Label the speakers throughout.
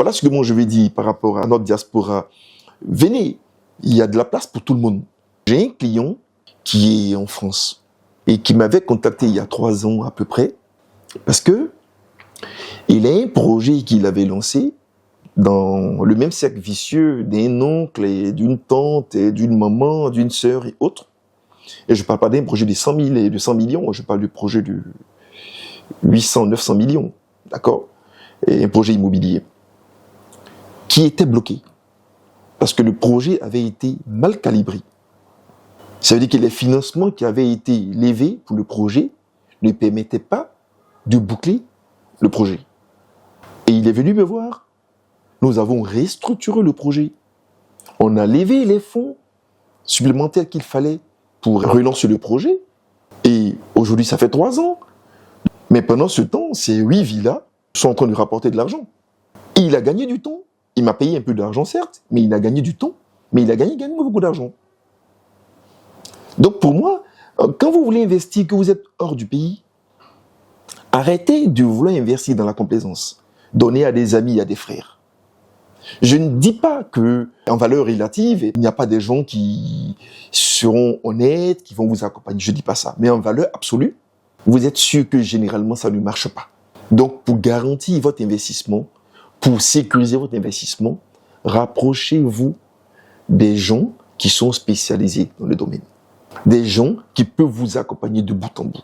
Speaker 1: Voilà ce que moi je vais dire par rapport à notre diaspora. Venez, il y a de la place pour tout le monde. J'ai un client qui est en France et qui m'avait contacté il y a 3 ans à peu près parce que il a un projet qu'il avait lancé dans le même cercle vicieux d'un oncle et d'une tante et d'une maman, d'une sœur et autres. Et je ne parle pas d'un projet de 100 000 et de 100 millions, je parle du projet de 800, 900 millions, d'accord? Et un projet immobilier qui était bloqué parce que le projet avait été mal calibré. Ça veut dire que les financements qui avaient été levés pour le projet ne permettaient pas de boucler le projet. Et il est venu me voir. Nous avons restructuré le projet. On a levé les fonds supplémentaires qu'il fallait pour relancer le projet. Et aujourd'hui, ça fait 3 ans. Mais pendant ce temps, ces 8 villas sont en train de rapporter de l'argent. Et il a gagné du temps. Il m'a payé un peu d'argent, certes, mais il a gagné du temps. Mais il a gagné beaucoup d'argent. Donc pour moi, quand vous voulez investir, que vous êtes hors du pays, arrêtez de vouloir investir dans la complaisance. Donnez à des amis, à des frères. Je ne dis pas que, en valeur relative, il n'y a pas des gens qui seront honnêtes, qui vont vous accompagner. Je ne dis pas ça. Mais en valeur absolue, vous êtes sûr que généralement ça ne marche pas. Donc pour garantir votre investissement, pour sécuriser votre investissement, rapprochez-vous des gens qui sont spécialisés dans le domaine. Des gens qui peuvent vous accompagner de bout en bout.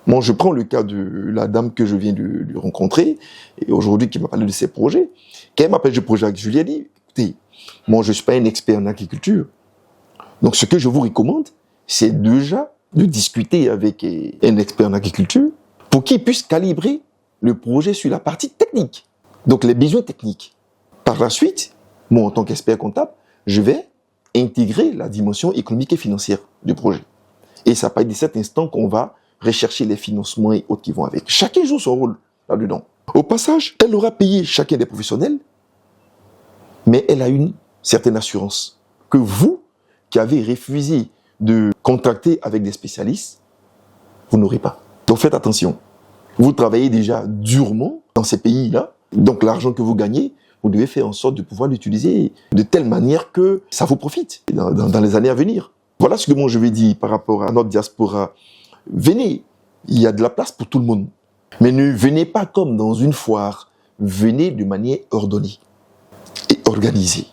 Speaker 1: Moi, je prends le cas de la dame que je viens de rencontrer, et aujourd'hui qui m'a parlé de ses projets. Quand elle m'appelle du projet, je lui ai dit, écoutez, moi je ne suis pas un expert en agriculture. Donc ce que je vous recommande, c'est déjà de discuter avec un expert en agriculture pour qu'il puisse calibrer le projet sur la partie technique. Donc les besoins techniques. Par la suite, moi en tant qu'expert comptable, je vais intégrer la dimension économique et financière du projet. Et ça part de cet instant qu'on va rechercher les financements et autres qui vont avec. Chacun joue son rôle là-dedans. Au passage, elle aura payé chacun des professionnels, mais elle a une certaine assurance que vous, qui avez refusé de contracter avec des spécialistes, vous n'aurez pas. Donc faites attention. Vous travaillez déjà durement dans ces pays-là, donc l'argent que vous gagnez, vous devez faire en sorte de pouvoir l'utiliser de telle manière que ça vous profite dans les années à venir. Voilà ce que moi je vais dire par rapport à notre diaspora. Venez, il y a de la place pour tout le monde. Mais ne venez pas comme dans une foire. Venez de manière ordonnée et organisée.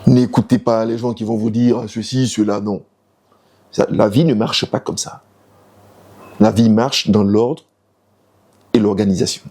Speaker 1: N'écoutez pas les gens qui vont vous dire ceci, cela, non. La vie ne marche pas comme ça. La vie marche dans l'ordre et l'organisation.